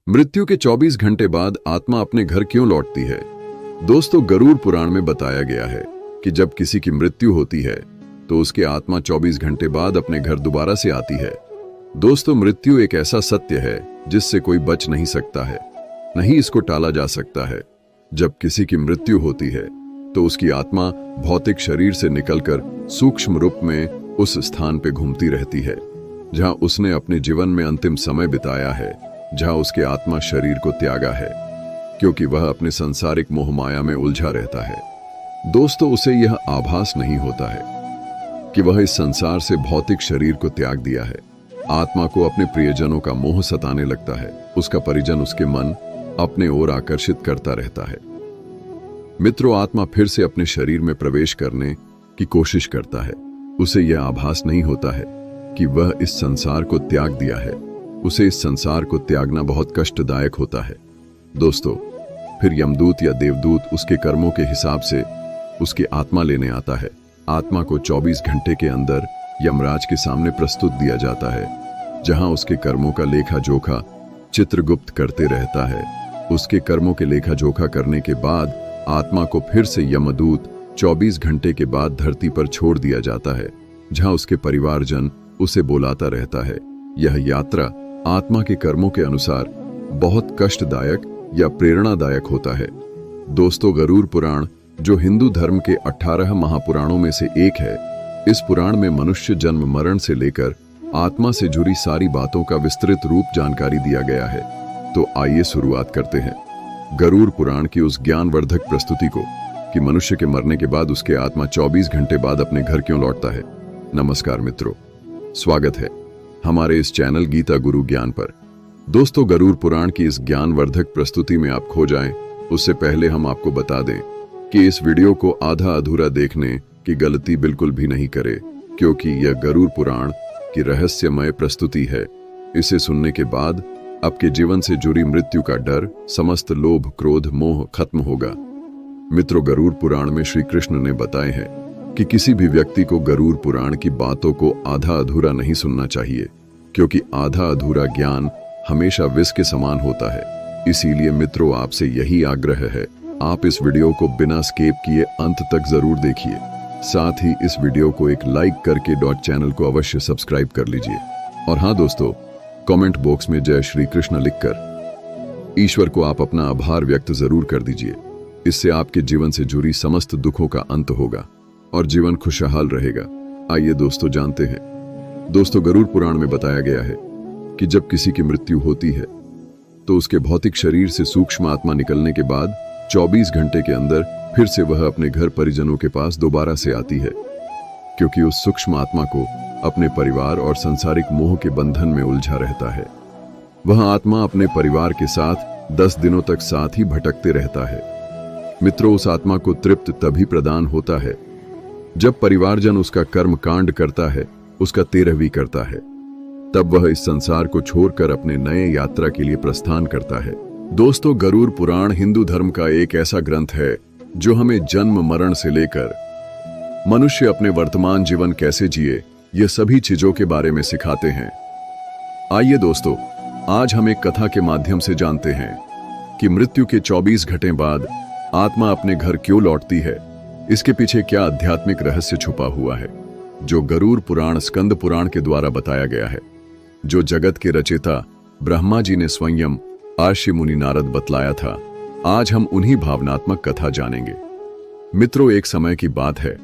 मृत्यु के 24 घंटे बाद आत्मा अपने घर क्यों लौटती है? दोस्तों, गरुड़ पुराण में बताया गया है कि जब किसी की मृत्यु होती है तो उसकी आत्मा 24 घंटे बाद अपने घर दोबारा से आती है। दोस्तों, मृत्यु एक ऐसा सत्य है जिससे कोई बच नहीं सकता है, नहीं इसको टाला जा सकता है। जब किसी की मृत्यु होती है तो उसकी आत्मा भौतिक शरीर से निकलकर सूक्ष्म रूप में उस स्थान पे घूमती रहती है जहां उसने अपने जीवन में अंतिम समय बिताया है, जहां उसकी आत्मा शरीर को त्यागा है, क्योंकि वह अपने सांसारिक मोहमाया में उलझा रहता है। दोस्तों, उसे यह आभास नहीं होता है कि वह इस संसार से भौतिक शरीर को त्याग दिया है। आत्मा को अपने प्रियजनों का मोह सताने लगता है। उसका परिजन उसके मन अपने ओर आकर्षित करता रहता है। मित्रों, आत्मा फिर से अपने शरीर में प्रवेश करने की कोशिश करता है। उसे यह आभास नहीं होता है कि वह इस संसार को त्याग दिया है। उसे इस संसार को त्यागना बहुत कष्टदायक होता है। दोस्तों, फिर यमदूत या देवदूत उसके कर्मों के हिसाब से उसकी आत्मा लेने आता है। आत्मा को 24 घंटे के अंदर यमराज के सामने प्रस्तुत दिया जाता है, जहां उसके कर्मों का लेखा जोखा चित्रगुप्त करते रहता है। उसके कर्मों के लेखा जोखा करने के बाद आत्मा को फिर से यमदूत 24 घंटे के बाद धरती पर छोड़ दिया जाता है, जहां उसके परिवारजन उसे बुलाता रहता है। यह यात्रा आत्मा के कर्मों के अनुसार बहुत कष्टदायक या प्रेरणादायक होता है। दोस्तों, गरुड़ पुराण, जो हिंदू धर्म के 18 महापुराणों में से एक है, इस पुराण में मनुष्य जन्म मरण से लेकर आत्मा से जुड़ी सारी बातों का विस्तृत रूप जानकारी दिया गया है। तो आइए शुरुआत करते हैं गरुड़ पुराण की उस ज्ञानवर्धक प्रस्तुति को कि मनुष्य के मरने के बाद उसके आत्मा 24 घंटे बाद अपने घर क्यों लौटता है। नमस्कार मित्रों, स्वागत है हमारे इस चैनल गीता गुरु ज्ञान पर। दोस्तों, गरुड़ पुराण की इस ज्ञानवर्धक प्रस्तुति में आप खो जाएं, उससे पहले हम आपको बता दें कि इस वीडियो को आधा अधूरा देखने की गलती बिल्कुल भी नहीं करें, क्योंकि यह गरुड़ पुराण की रहस्यमय प्रस्तुति है। इसे सुनने के बाद आपके जीवन से जुड़ी मृत्यु का डर, समस्त लोभ, क्रोध, मोह खत्म होगा। मित्रों, गरुड़ पुराण में श्री कृष्ण ने बताए हैं कि किसी भी व्यक्ति को गरुड़ पुराण की बातों को आधा अधूरा नहीं सुनना चाहिए, क्योंकि आधा अधूरा ज्ञान हमेशा विष के समान होता है। इसीलिए मित्रों, आपसे यही आग्रह है, आप इस वीडियो को बिना स्किप किए अंत तक जरूर देखिए। साथ ही इस वीडियो को एक लाइक करके चैनल को अवश्य सब्सक्राइब कर लीजिए। और हाँ दोस्तों, कमेंट बॉक्स में जय श्री कृष्ण लिखकर ईश्वर को आप अपना आभार व्यक्त जरूर कर दीजिए। इससे आपके जीवन से जुड़ी समस्त दुखों का अंत होगा और जीवन खुशहाल रहेगा। आइए दोस्तों जानते हैं। दोस्तों, गरुड़ पुराण में बताया गया है कि जब किसी की मृत्यु होती है तो उसके भौतिक शरीर से सूक्ष्म आत्मा निकलने के बाद 24 घंटे के अंदर फिर से वह अपने घर परिजनों के पास दोबारा से आती है, क्योंकि उस सूक्ष्म आत्मा को अपने परिवार और सांसारिक मोह के बंधन में उलझा रहता है। वह आत्मा अपने परिवार के साथ 10 दिनों तक साथ ही भटकते रहता है। मित्रों, उस आत्मा को तृप्त तभी प्रदान होता है जब परिवारजन उसका कर्म कांड करता है, उसका 13वीं करता है। तब वह इस संसार को छोड़कर अपने नए यात्रा के लिए प्रस्थान करता है। दोस्तों, गरुड़ पुराण हिंदू धर्म का एक ऐसा ग्रंथ है जो हमें जन्म मरण से लेकर मनुष्य अपने वर्तमान जीवन कैसे जिए, ये सभी चीजों के बारे में सिखाते हैं। आइए दोस्तों, आज हम एक कथा के माध्यम से जानते हैं कि मृत्यु के 24 घंटे बाद आत्मा अपने घर क्यों लौटती है। इसके पीछे क्या आध्यात्मिक रहस्य छुपा हुआ है, जो गरुड़ पुराण स्कंद पुराण के द्वारा बताया गया है, जो जगत के रचयिता ब्रह्मा जी ने स्वयं आर्षि मुनि नारद बतलाया था। आज हम उन्हीं भावनात्मक कथा जानेंगे। मित्रों, एक समय की बात है,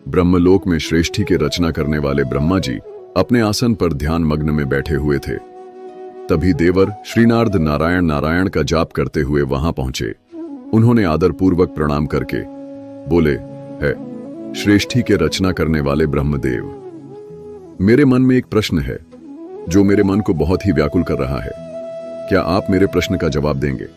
ब्रह्मलोक में सृष्टि की रचना करने वाले ब्रह्मा जी अपने आसन पर ध्यान मग्न में बैठे हुए थे। तभी देवर श्रीनारद नारायण नारायण का जाप करते हुए वहां पहुंचे। उन्होंने आदर पूर्वक प्रणाम करके बोले, है सृष्टि के रचना करने वाले ब्रह्मदेव, मेरे मन में एक प्रश्न है जो मेरे मन को बहुत ही व्याकुल कर रहा है। क्या आप मेरे प्रश्न का जवाब देंगे?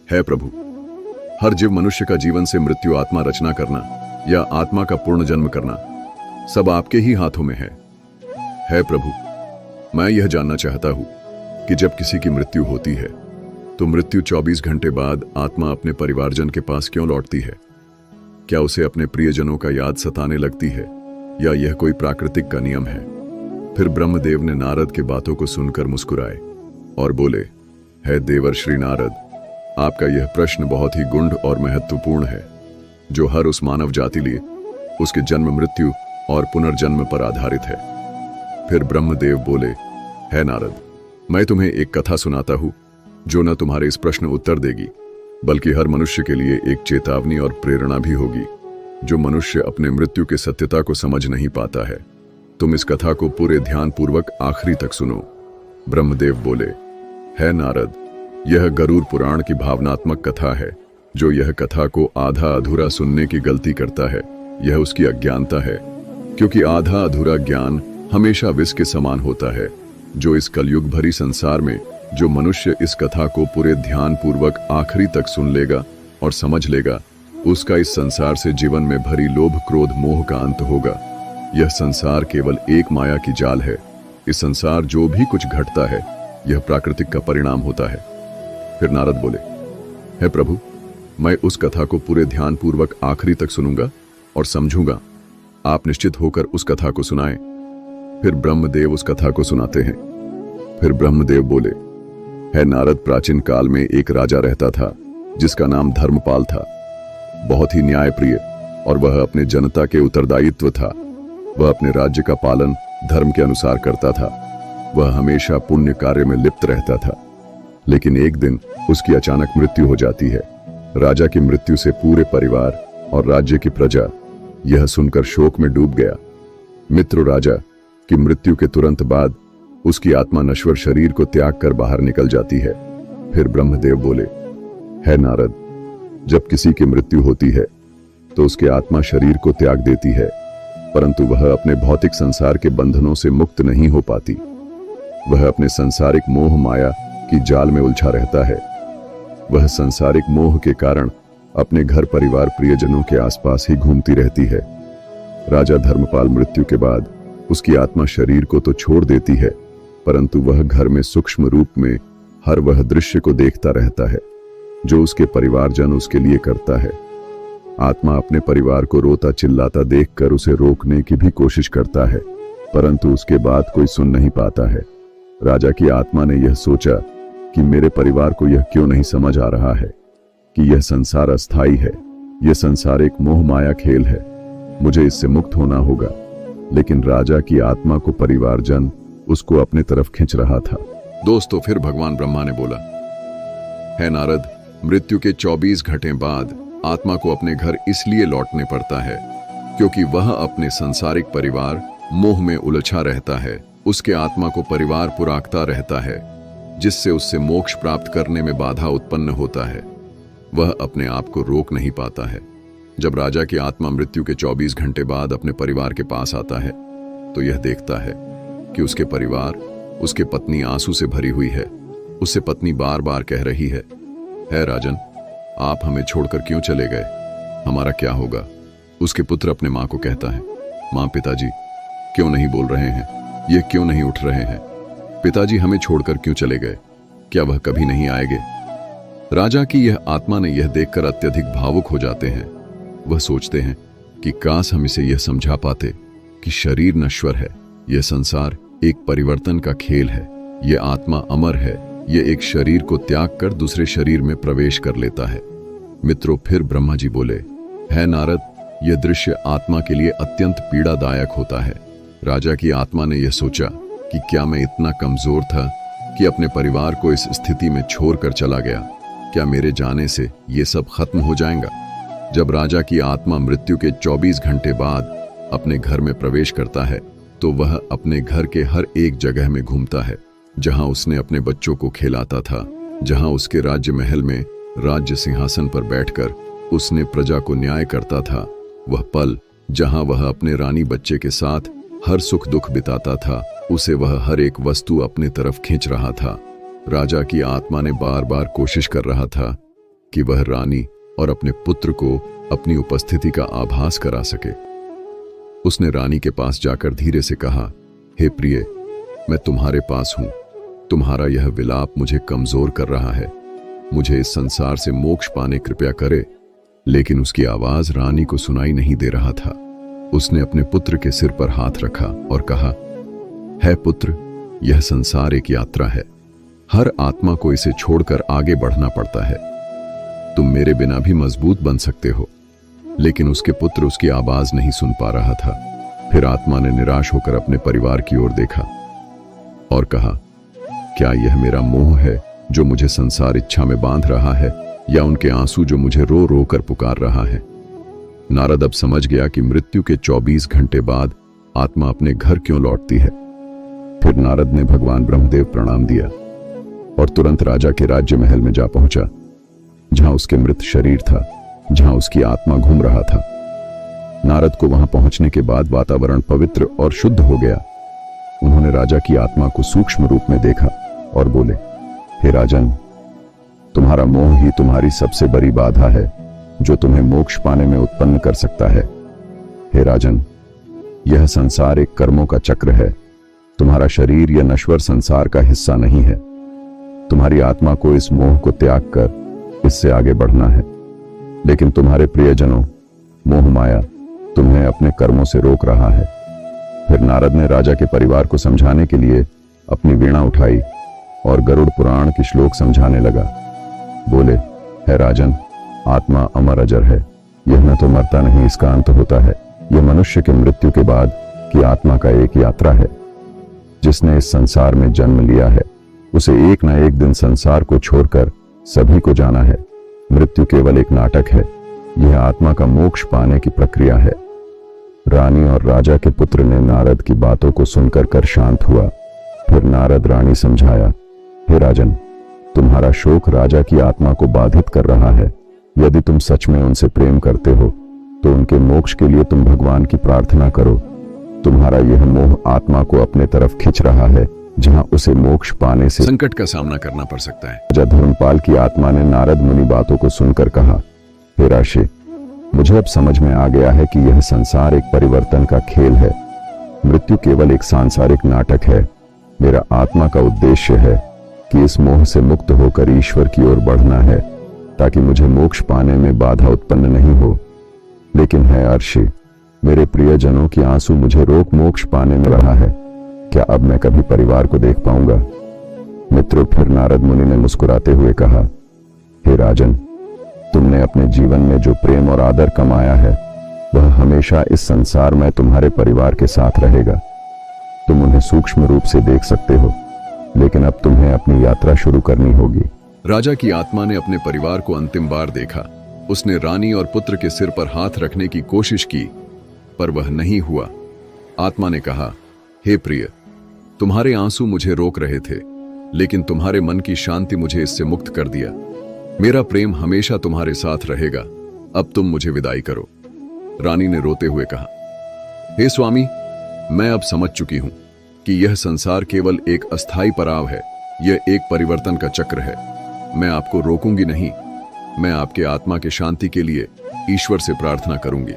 है प्रभु, हर जीव मनुष्य का जीवन से मृत्यु आत्मा रचना करना या आत्मा का पूर्ण जन्म करना सब आपके ही हाथों में है प्रभु। मैं यह जानना चाहता हूं कि जब किसी की मृत्यु होती है तो मृत्यु 24 घंटे बाद आत्मा अपने परिवारजन के पास क्यों लौटती है? क्या उसे अपने प्रियजनों का याद सताने लगती है या यह कोई प्राकृतिक का नियम है? फिर ब्रह्मदेव ने नारद की बातों को सुनकर मुस्कुराए और बोले, है देवर श्री नारद, आपका यह प्रश्न बहुत ही गुंड और महत्वपूर्ण है, जो हर उस मानव जाति लिए उसके जन्म, मृत्यु और पुनर्जन्म पर आधारित है। फिर ब्रह्मदेव बोले, है नारद, मैं तुम्हें एक कथा सुनाता हूं जो न तुम्हारे इस प्रश्न उत्तर देगी, बल्कि हर मनुष्य के लिए एक चेतावनी और प्रेरणा भी होगी। जो मनुष्य अपने मृत्यु की सत्यता को समझ नहीं पाता है, तुम इस कथा को पूरे ध्यानपूर्वक आखिरी तक सुनो। ब्रह्मदेव बोले, है नारद, यह गरुड़ पुराण की भावनात्मक कथा है। जो यह कथा को आधा अधूरा सुनने की गलती करता है, यह उसकी अज्ञानता है, क्योंकि आधा अधूरा ज्ञान हमेशा विष के समान होता है। जो इस कलयुग भरी संसार में जो मनुष्य इस कथा को पूरे ध्यान पूर्वक आखिरी तक सुन लेगा और समझ लेगा, उसका इस संसार से जीवन में भरी लोभ, क्रोध, मोह का अंत होगा। यह संसार केवल एक माया की जाल है। इस संसार जो भी कुछ घटता है, यह प्राकृतिक का परिणाम होता है। फिर नारद बोले, हे प्रभु, मैं उस कथा को पूरे ध्यान पूर्वक आखिरी तक सुनूंगा और समझूंगा। आप निश्चित होकर उस कथा को सुनाएं। फिर ब्रह्मदेव उस कथा को सुनाते हैं। फिर ब्रह्मदेव बोले, है नारद, प्राचीन काल में एक राजा रहता था जिसका नाम धर्मपाल था। बहुत ही न्यायप्रिय और वह अपने जनता के उत्तरदायित्व था। वह अपने राज्य का पालन धर्म के अनुसार करता था। वह हमेशा पुण्य कार्य में लिप्त रहता था। लेकिन एक दिन उसकी अचानक मृत्यु हो जाती है। राजा की मृत्यु से पूरे परिवार और राज्य की प्रजा यह सुनकर शोक में डूब गया। मित्र, राजा की मृत्यु के तुरंत बाद उसकी आत्मा नश्वर शरीर को त्याग कर बाहर निकल जाती है। फिर ब्रह्मदेव बोले, है नारद, जब किसी की मृत्यु होती है तो उसकी आत्मा शरीर को त्याग देती है, परंतु वह अपने भौतिक संसार के बंधनों से मुक्त नहीं हो पाती। वह अपने सांसारिक मोह माया की जाल में उलझा रहता है। वह सांसारिक मोह के कारण अपने घर, परिवार, प्रियजनों के आसपास ही घूमती रहती है। राजा धर्मपाल मृत्यु के बाद उसकी आत्मा शरीर को तो छोड़ देती है, परंतु वह घर में सूक्ष्म रूप में हर वह दृश्य को देखता रहता है जो उसके परिवारजन उसके लिए करता है। आत्मा अपने परिवार को रोता चिल्लाता देखकर उसे रोकने की भी कोशिश करता है, परंतु उसके बात कोई सुन नहीं पाता है। राजा की आत्मा ने यह सोचा कि मेरे परिवार को यह क्यों नहीं समझ आ रहा है कि यह संसार अस्थाई है, यह संसार एक मोह माया खेल है, मुझे इससे मुक्त होना होगा। लेकिन राजा की आत्मा को परिवारजन उसको अपने तरफ खींच रहा था। दोस्तों, फिर भगवान ब्रह्मा ने बोला, है नारद, मृत्यु के 24 घंटे बाद आत्मा को अपने घर इसलिए लौटने पड़ता है क्योंकि वह अपने सांसारिक परिवार मोह में उलझा रहता है। उसके आत्मा को परिवार पुराकता रहता है, जिससे उससे मोक्ष प्राप्त करने में बाधा उत्पन्न होता है। वह अपने आप को रोक नहीं पाता है। जब राजा की आत्मा मृत्यु के 24 घंटे बाद अपने परिवार के पास आता है तो यह देखता है कि उसके परिवार, उसके पत्नी आंसू से भरी हुई है। उससे पत्नी बार बार कह रही है राजन, आप हमें छोड़कर क्यों चले गए? हमारा क्या होगा? उसके पुत्र अपने माँ को कहता है, माँ, पिताजी क्यों नहीं बोल रहे हैं? ये क्यों नहीं उठ रहे हैं? पिताजी हमें छोड़कर क्यों चले गए? क्या वह कभी नहीं आएंगे? राजा की यह आत्मा ने यह देखकर अत्यधिक भावुक हो जाते हैं। वह सोचते हैं कि काश हम इसे यह समझा पाते कि शरीर नश्वर है, यह संसार एक परिवर्तन का खेल है, यह आत्मा अमर है, यह एक शरीर को त्याग कर दूसरे शरीर में प्रवेश कर लेता है। मित्रों, फिर ब्रह्मा जी बोले, है नारद, यह दृश्य आत्मा के लिए अत्यंत पीड़ादायक होता है। राजा की आत्मा ने यह सोचा कि क्या मैं इतना कमजोर था कि अपने परिवार को इस स्थिति में छोड़कर चला गया? क्या मेरे जाने से ये सब खत्म हो जाएगा? जब राजा की आत्मा मृत्यु के 24 घंटे बाद अपने घर में प्रवेश करता है तो वह अपने घर के हर एक जगह में घूमता है जहां उसने अपने बच्चों को खिलाता था, जहां उसके राज्य महल में राज्य सिंहासन पर बैठकर उसने प्रजा को न्याय करता था। वह पल जहां वह अपने रानी बच्चे के साथ हर सुख दुख बिताता था, उसे वह हर एक वस्तु अपने तरफ खींच रहा था। राजा की आत्मा ने बार बार कोशिश कर रहा था कि वह रानी और अपने पुत्र को अपनी उपस्थिति का आभास करा सके। उसने रानी के पास जाकर धीरे से कहा, हे प्रिय, मैं तुम्हारे पास हूं। तुम्हारा यह विलाप मुझे कमजोर कर रहा है। मुझे इस संसार से मोक्ष पाने कृपया करे। लेकिन उसकी आवाज रानी को सुनाई नहीं दे रहा था। उसने अपने पुत्र के सिर पर हाथ रखा और कहा, है पुत्र, यह संसार एक यात्रा है। हर आत्मा को इसे छोड़कर आगे बढ़ना पड़ता है। तुम मेरे बिना भी मजबूत बन सकते हो। लेकिन उसके पुत्र उसकी आवाज नहीं सुन पा रहा था। फिर आत्मा ने निराश होकर अपने परिवार की ओर देखा और कहा, क्या यह मेरा मोह है जो मुझे संसार इच्छा में बांध रहा है, या उनके आंसू जो मुझे रो रो कर पुकार रहा है? नारद अब समझ गया कि मृत्यु के 24 घंटे बाद आत्मा अपने घर क्यों लौटती है। फिर नारद ने भगवान ब्रह्मदेव प्रणाम दिया और तुरंत राजा के राज्य महल में जा पहुंचा, जहां उसके मृत शरीर था, जहां उसकी आत्मा घूम रहा था। नारद को वहां पहुंचने के बाद वातावरण पवित्र और शुद्ध हो गया। उन्होंने राजा की आत्मा को सूक्ष्म रूप में देखा और बोले, हे राजन, तुम्हारा मोह ही तुम्हारी सबसे बड़ी बाधा है जो तुम्हें मोक्ष पाने में उत्पन्न कर सकता है। हे राजन, यह संसार एक कर्मों का चक्र है। तुम्हारा शरीर यह नश्वर संसार का हिस्सा नहीं है। तुम्हारी आत्मा को इस मोह को त्याग कर इससे आगे बढ़ना है। लेकिन तुम्हारे प्रियजनों, मोह माया तुम्हें अपने कर्मों से रोक रहा है। फिर नारद ने राजा के परिवार को समझाने के लिए अपनी वीणा उठाई और गरुड़ पुराण के श्लोक समझाने लगा। बोले, है राजन, आत्मा अमर अजर है। यह न तो मरता नहीं, इसका अंत होता है। यह मनुष्य के मृत्यु के बाद की आत्मा का एक यात्रा है। जिसने इस संसार में जन्म लिया है उसे एक न एक दिन संसार को छोड़कर सभी को जाना है। मृत्यु केवल एक नाटक है। यह आत्मा का मोक्ष पाने की प्रक्रिया है। रानी और राजा के पुत्र ने नारद की बातों को सुनकर कर शांत हुआ। फिर नारद रानी समझाया, हे राजन, तुम्हारा शोक राजा की आत्मा को बाधित कर रहा है। यदि तुम सच में उनसे प्रेम करते हो तो उनके मोक्ष के लिए तुम भगवान की प्रार्थना करो। तुम्हारा यह मोह आत्मा को अपने तरफ खींच रहा है, जहां उसे मोक्ष पाने से संकट का सामना करना पड़ सकता है। राजा धर्मपाल की आत्मा ने नारद मुनि बातों को सुनकर कहा, हे राशि, मुझे अब समझ में आ गया है कि यह संसार एक परिवर्तन का खेल है। मृत्यु केवल एक सांसारिक नाटक है। मेरा आत्मा का उद्देश्य है कि इस मोह से मुक्त होकर ईश्वर की ओर बढ़ना है, ताकि मुझे मोक्ष पाने में बाधा उत्पन्न नहीं हो। लेकिन है अर्षि, मेरे प्रियजनों की आंसू मुझे रोक मोक्ष पाने में रहा है। क्या अब मैं कभी परिवार को देख पाऊंगा? मित्रों, फिर नारद मुनि ने मुस्कुराते हुए कहा, हे राजन, तुमने अपने जीवन में जो प्रेम और आदर कमाया है वह हमेशा इस संसार में तुम्हारे परिवार के साथ रहेगा। तुम उन्हें सूक्ष्म रूप से देख सकते हो, लेकिन अब तुम्हें अपनी यात्रा शुरू करनी होगी। राजा की आत्मा ने अपने परिवार को अंतिम बार देखा। उसने रानी और पुत्र के सिर पर हाथ रखने की कोशिश की, पर वह नहीं हुआ। आत्मा ने कहा, हे प्रिय, तुम्हारे आंसू मुझे रोक रहे थे, लेकिन तुम्हारे मन की शांति मुझे इससे मुक्त कर दिया। मेरा प्रेम हमेशा तुम्हारे साथ रहेगा। अब तुम मुझे विदाई करो। रानी ने रोते हुए कहा, हे स्वामी, मैं अब समझ चुकी हूं कि यह संसार केवल एक अस्थाई पड़ाव है। यह एक परिवर्तन का चक्र है। मैं आपको रोकूंगी नहीं। मैं आपके आत्मा के शांति के लिए ईश्वर से प्रार्थना करूंगी।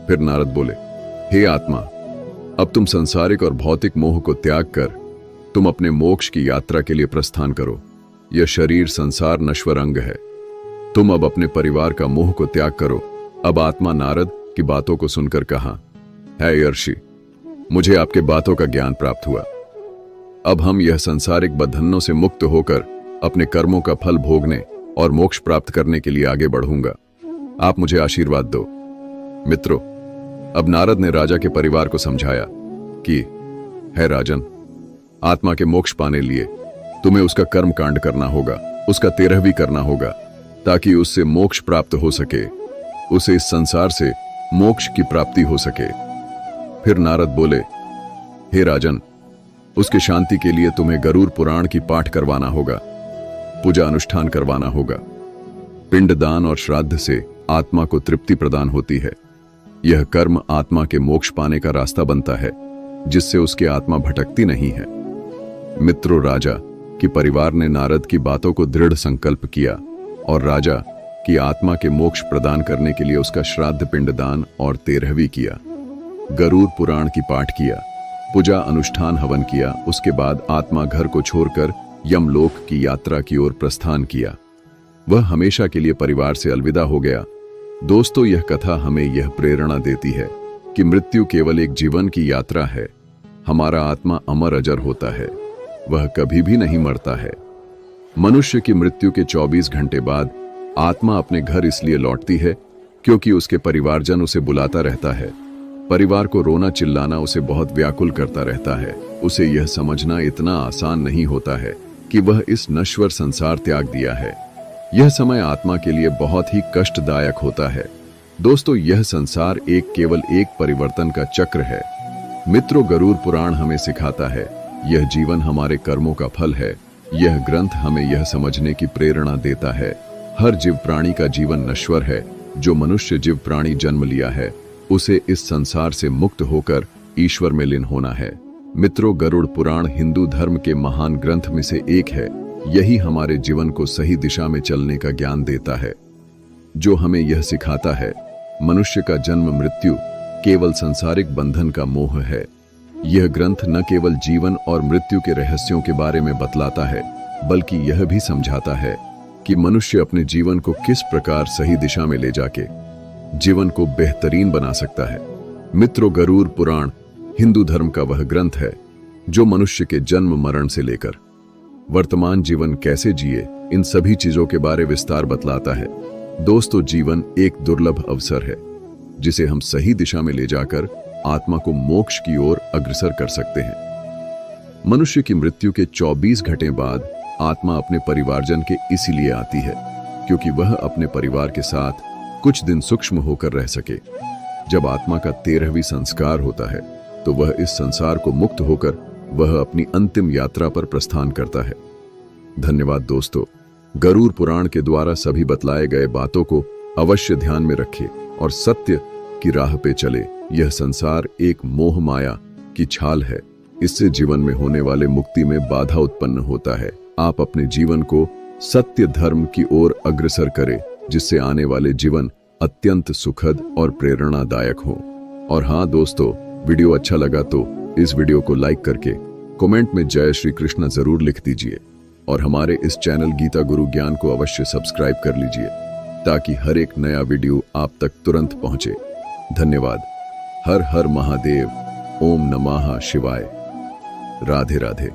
फिर नारद बोले, हे आत्मा, अब तुम संसारिक और भौतिक मोह को त्याग कर तुम अपने मोक्ष की यात्रा के लिए प्रस्थान करो। यह शरीर संसार नश्वर अंग है। तुम अब अपने परिवार का मोह को त्याग करो। अब आत्मा नारद की बातों को सुनकर कहा, है अर्षि, मुझे आपके बातों का ज्ञान प्राप्त हुआ। अब हम यह संसारिक बंधनों से मुक्त होकर अपने कर्मों का फल भोगने और मोक्ष प्राप्त करने के लिए आगे बढ़ूंगा। आप मुझे आशीर्वाद दो। मित्रों, अब नारद ने राजा के परिवार को समझाया कि, है राजन, आत्मा के मोक्ष पाने लिए तुम्हें उसका कर्म कांड करना होगा, उसका तेरहवीं करना होगा, ताकि उससे मोक्ष प्राप्त हो सके, उसे इस संसार से मोक्ष की प्राप्ति हो सके। फिर नारद बोले, हे राजन, उसकी शांति के लिए तुम्हें गरुड़ पुराण की पाठ करवाना होगा, पूजा अनुष्ठान करवाना होगा। पिंडदान और श्राद्ध से आत्मा को तृप्ति प्रदान होती है। यह कर्म आत्मा के मोक्ष पाने का रास्ता बनता है, जिससे उसकी आत्मा भटकती नहीं है। मित्रों, राजा कि परिवार ने नारद की बातों को दृढ़ संकल्प किया और राजा की आत्मा के मोक्ष प्रदान करने के लिए उसका श्राद्ध पिंडदान और तेरहवीं किया, गरुड़ पुराण की पाठ किया, पूजा अनुष्ठान हवन किया। उसके बाद आत्मा घर को छोड़कर यमलोक की यात्रा की ओर प्रस्थान किया। वह हमेशा के लिए परिवार से अलविदा हो गया। दोस्तों, यह कथा हमें यह प्रेरणा देती है कि मृत्यु केवल एक जीवन की यात्रा है। हमारा आत्मा अमर अजर होता है, वह कभी भी नहीं मरता है। मनुष्य की मृत्यु के 24 घंटे बाद आत्मा अपने घर इसलिए लौटती है क्योंकि उसके परिवारजन उसे बुलाता रहता है। परिवार को रोना चिल्लाना उसे बहुत व्याकुल करता रहता है। उसे यह समझना इतना आसान नहीं होता है कि वह इस नश्वर संसार त्याग दिया है। यह समय आत्मा के लिए बहुत ही कष्टदायक होता है। दोस्तों, यह संसार केवल एक परिवर्तन का चक्र है। मित्रों, गरुड़ पुराण हमें सिखाता है, यह जीवन हमारे कर्मों का फल है। यह ग्रंथ हमें यह समझने की प्रेरणा देता है, हर जीव प्राणी का जीवन नश्वर है। जो मनुष्य जीव प्राणी जन्म लिया है, उसे इस संसार से मुक्त होकर ईश्वर में लीन होना है। मित्रों, गरुड़ पुराण हिंदू धर्म के महान ग्रंथ में से एक है। यही हमारे जीवन को सही दिशा में चलने का ज्ञान देता है, जो हमें यह सिखाता है मनुष्य का जन्म मृत्यु केवल सांसारिक बंधन का मोह है। यह ग्रंथ न केवल जीवन और मृत्यु के रहस्यों के बारे में बतलाता है, बल्कि यह भी समझाता है कि मनुष्य अपने जीवन को किस प्रकार सही दिशा में ले जाके जीवन को बेहतरीन बना सकता है। मित्रों, गरुड़ पुराण हिंदू धर्म का वह ग्रंथ है जो मनुष्य के जन्म मरण से लेकर वर्तमान जीवन कैसे जिए, इन सभी चीजों के बारे विस्तार बतलाता है। दोस्तों, जीवन एक दुर्लभ अवसर है जिसे हम सही दिशा में ले जाकर आत्मा को मोक्ष की ओर अग्रसर कर सकते हैं। मनुष्य की मृत्यु के 24 घंटे बाद आत्मा अपने परिवारजन के इसीलिए आती है क्योंकि वह अपने परिवार के साथ कुछ दिन सूक्ष्म होकर रह सके। जब आत्मा का 13वीं संस्कार होता है तो वह इस संसार को मुक्त होकर वह अपनी अंतिम यात्रा पर प्रस्थान करता है। धन्यवाद दोस्तों। गरुड़ पुराण के द्वारा सभी बतलाए गए बातों को अवश्य ध्यान में रखें और सत्य की राह पे चले। यह संसार एक मोह माया की छाल है। इससे जीवन में होने वाले मुक्ति में बाधा उत्पन्न होता है। आप अपने जीवन को सत्य धर्म की ओर अग्रसर करें, जिससे आने वाले जीवन अत्यंत सुखद और प्रेरणादायक हो। और हाँ दोस्तों, वीडियो अच्छा लगा तो इस वीडियो को लाइक करके कमेंट में जय श्री कृष्ण जरूर लिख दीजिए और हमारे इस चैनल गीता गुरु ज्ञान को अवश्य सब्सक्राइब कर लीजिए ताकि हर एक नया वीडियो आप तक तुरंत पहुंचे। धन्यवाद। हर हर महादेव। ओम नमः शिवाय। राधे राधे।